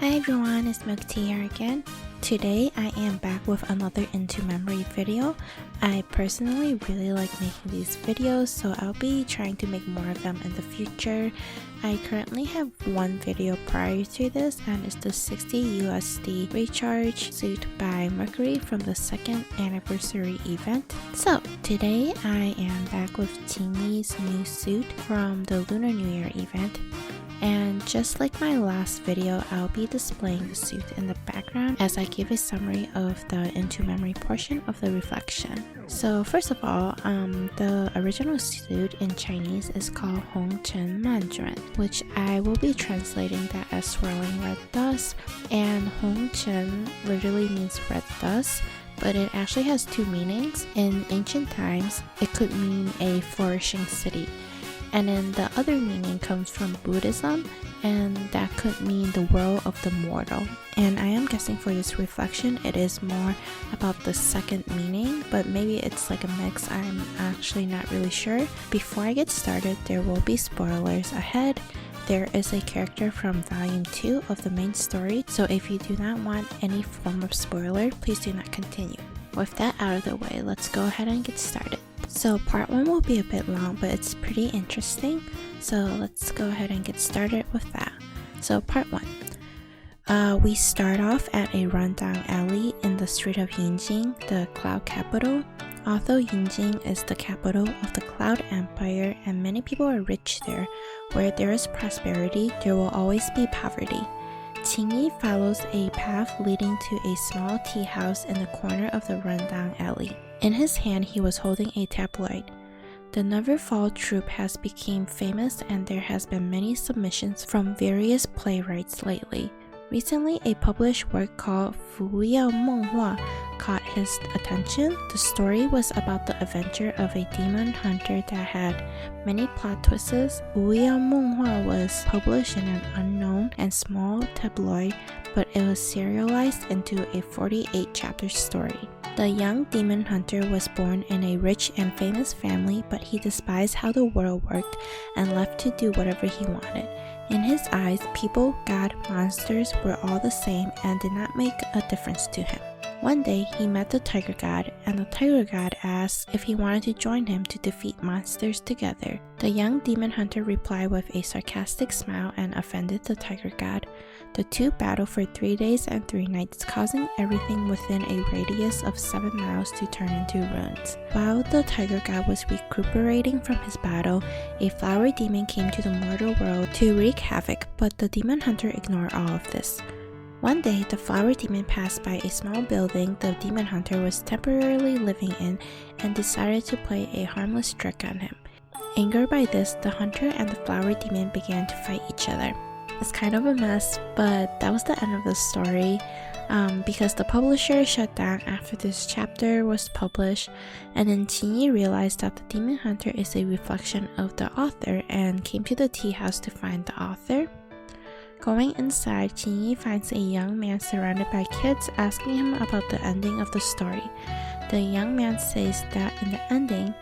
Hi everyone, it's Nikki here again. Today I am back with another Into Memory video. I personally really like making these videos, so I'll be trying to make more of them in the future. I currently have one video prior to this, and it's the 60 USD recharge suit by Mercury from the 2nd anniversary event. So today I am back with Qinyi's new suit from the Lunar New Year event. And just like my last video, I'll be displaying the suit in the background as I give a summary of the Into Memory portion of the reflection. So first of all, the original suit in Chinese is called红尘漫卷, which I will be translating that as swirling red dust. And Hong Chen literally means red dust, but it actually has two meanings. In ancient times, it could mean a flourishing city. And then the other meaning comes from Buddhism, and that could mean the world of the mortal. And I am guessing for this reflection, it is more about the second meaning, but maybe it's like a mix. I'm actually not really sure. Before I get started, there will be spoilers ahead. There is a character from volume 2 of the main story, so if you do not want any form of spoiler, please do not continue. With that out of the way, let's go ahead and get started. So part 1 will be a bit long, but it's pretty interesting. So let's go ahead and get started with that. So part 1. We start off at a rundown alley in the street of Yinjing, the cloud capital. Although Yinjing is the capital of the Cloud Empire and many people are rich there, where there is prosperity, there will always be poverty. Qinyi follows a path leading to a small tea house in the corner of the rundown alley. In his hand, he was holding a tabloid. The Never Fall troupe has become famous, and there has been many submissions from various playwrights lately. Recently, a published work called 福耀梦话 caught his attention. The story was about the adventure of a demon hunter that had many plot twists. 福耀梦话 was published in an unknown and small tabloid, but it was serialized into a 48-chapter story. The young demon hunter was born in a rich and famous family, but he despised how the world worked and left to do whatever he wanted. In his eyes, people, God, monsters were all the same and did not make a difference to him. One day, he met the tiger god, and the tiger god asked if he wanted to join him to defeat monsters together. The young demon hunter replied with a sarcastic smile and offended the tiger god. The two battled for 3 days and 3 nights, causing everything within a radius of 7 miles to turn into ruins. While the tiger god was recuperating from his battle, a flower demon came to the mortal world to wreak havoc, but the demon hunter ignored all of this. One day, the flower demon passed by a small building the demon hunter was temporarily living in and decided to play a harmless trick on him. Angered by this, the hunter and the flower demon began to fight each other. It's kind of a mess, but that was the end of the story because the publisher shut down after this chapter was published, and then Qinyi realized that the demon hunter is a reflection of the author and came to the tea house to find the author. Going inside, Qinyi finds a young man surrounded by kids asking him about the ending of the story. The young man says that in the ending,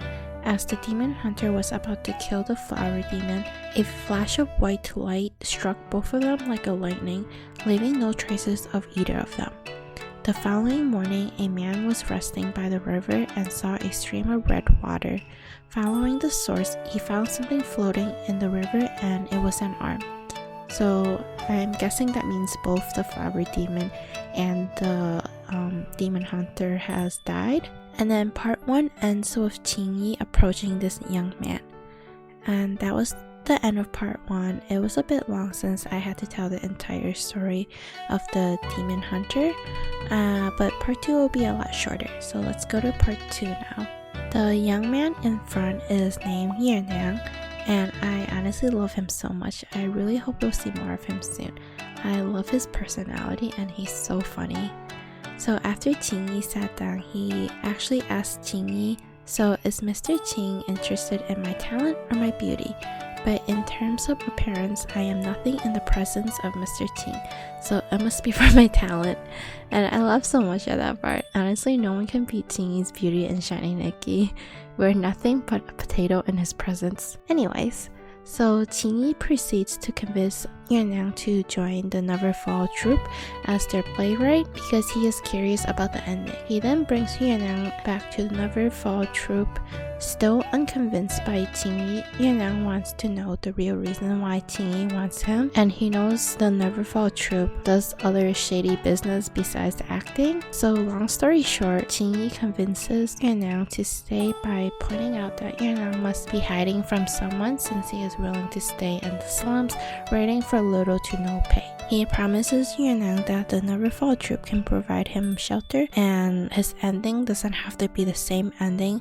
as the demon hunter was about to kill the flower demon, a flash of white light struck both of them like a lightning, leaving no traces of either of them. The following morning, a man was resting by the river and saw a stream of red water. Following the source, he found something floating in the river, and it was an arm. So I'm guessing that means both the flower demon and the demon hunter has died. And then part 1 ends with Qinyi approaching this young man. And that was the end of part 1. It was a bit long since I had to tell the entire story of the demon hunter. But part 2 will be a lot shorter. So let's go to part 2 now. The young man in front is named Yan, and I honestly love him so much. I really hope we'll see more of him soon. I love his personality and he's so funny. So after Qinyi sat down, he actually asked Qinyi, "So is Mr. Qing interested in my talent or my beauty? But in terms of appearance, I am nothing in the presence of Mr. Qing, so it must be for my talent." And I love so much of that part. Honestly, no one can beat Qinyi's beauty and shiny Nikki. We're nothing but a potato in his presence. Anyways, so Qinyi proceeds to convince Yuanyang to join the Neverfall troupe as their playwright because he is curious about the ending. He then brings Yuanyang back to the Neverfall troupe. Still unconvinced by Qinyi, Yuanyang wants to know the real reason why Qinyi wants him, and he knows the Neverfall troupe does other shady business besides acting. So long story short, Qinyi convinces Yuanyang to stay by pointing out that Yuanyang must be hiding from someone since he is willing to stay in the slums, writing for little to no pay. He promises Yuanyang that the Neverfall troupe can provide him shelter, and his ending doesn't have to be the same ending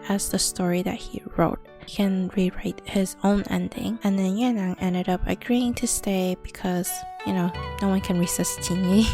as the story that he wrote. He can rewrite his own ending, and then Yuanyang ended up agreeing to stay because, no one can resist Qinyi.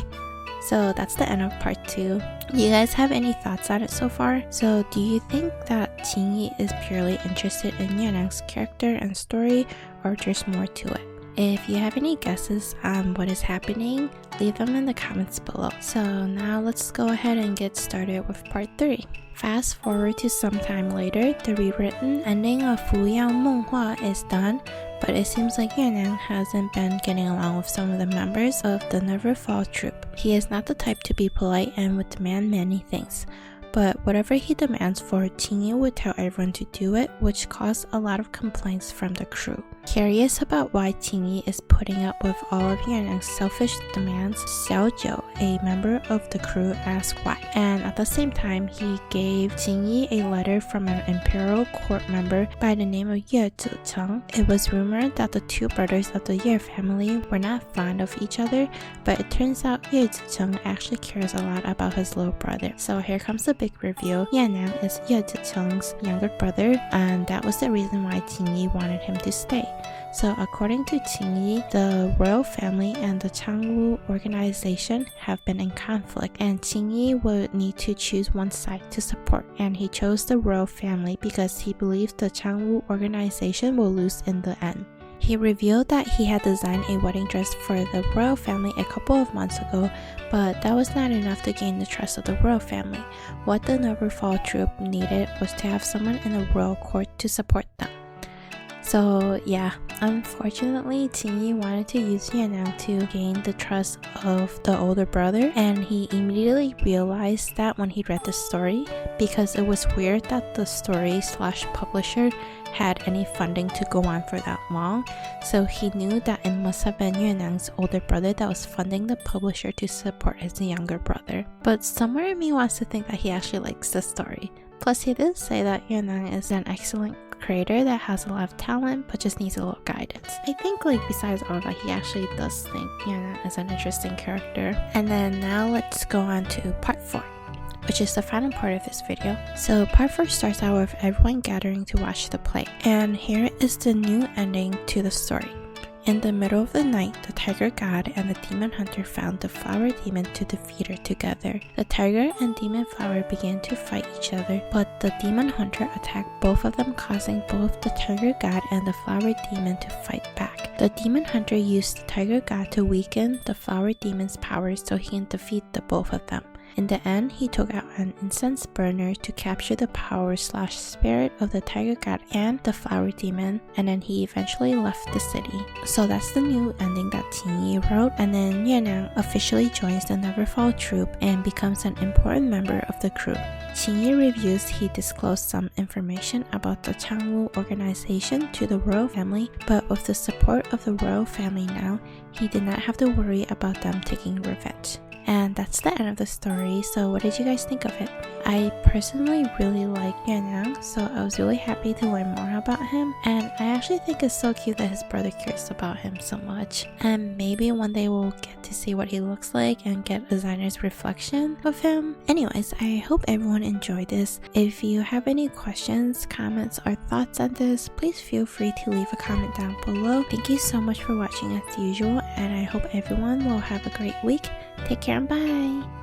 So that's the end of part 2. Do you guys have any thoughts on it so far? So do you think that Qinyi is purely interested in Yuanyang's character and story, or there's more to it? If you have any guesses on what is happening, leave them in the comments below. So now let's go ahead and get started with part 3. Fast forward to some time later, the rewritten ending of Fuyao Menghua is done, but it seems like Yuanyang hasn't been getting along with some of the members of the Neverfall troupe. He is not the type to be polite and would demand many things. But whatever he demands for, Qinyi would tell everyone to do it, which caused a lot of complaints from the crew. Curious about why Qinyi is putting up with all of Yuanyang's selfish demands, Xiaozhou, a member of the crew, asked why. And at the same time, he gave Qinyi a letter from an imperial court member by the name of Ye Zicheng. It was rumored that the two brothers of the Ye family were not fond of each other, but it turns out Ye Zicheng actually cares a lot about his little brother. So here comes the big reveal. Yuanyang is Ye Zicheng's younger brother, and that was the reason why Qinyi wanted him to stay. So according to Qinyi, the royal family and the Changwu organization have been in conflict, and Qinyi would need to choose one side to support, and he chose the royal family because he believes the Changwu organization will lose in the end. He revealed that he had designed a wedding dress for the royal family a couple of months ago, but that was not enough to gain the trust of the royal family. What the Neverfall troupe needed was to have someone in the royal court to support them. So yeah, unfortunately, Qinyi wanted to use Yuanyang to gain the trust of the older brother, and he immediately realized that when he read the story, because it was weird that the story/publisher had any funding to go on for that long, so he knew that it must have been Yuanyang's older brother that was funding the publisher to support his younger brother. But somewhere in me wants to think that he actually likes the story. Plus, he did say that Yuanyang is an excellent creator that has a lot of talent but just needs a little guidance. I think besides all that, he actually does think Yuanyang is an interesting character. And then now let's go on to part 4, which is the final part of this video. So part 4 starts out with everyone gathering to watch the play, and here is the new ending to the story. In the middle of the night, the tiger god and the demon hunter found the flower demon to defeat her together. The tiger and demon flower began to fight each other, but the demon hunter attacked both of them, causing both the tiger god and the flower demon to fight back. The demon hunter used the tiger god to weaken the flower demon's powers so he can defeat the both of them. In the end, he took out an incense burner to capture the power/spirit of the tiger god and the flower demon, and then he eventually left the city. So that's the new ending that Qinyi wrote, and then Yuanyang officially joins the Neverfall troupe and becomes an important member of the crew. Qinyi reviews he disclosed some information about the Changwu organization to the royal family, but with the support of the royal family now, he did not have to worry about them taking revenge. And that's the end of the story. So what did you guys think of it? I personally really like Yuanyang, so I was really happy to learn more about him, and I actually think it's so cute that his brother cares about him so much. And maybe one day we'll get to see what he looks like and get a designer's reflection of him. Anyways, I hope everyone enjoyed this. If you have any questions, comments, or thoughts on this, please feel free to leave a comment down below. Thank you so much for watching as usual, and I hope everyone will have a great week. Take care and bye!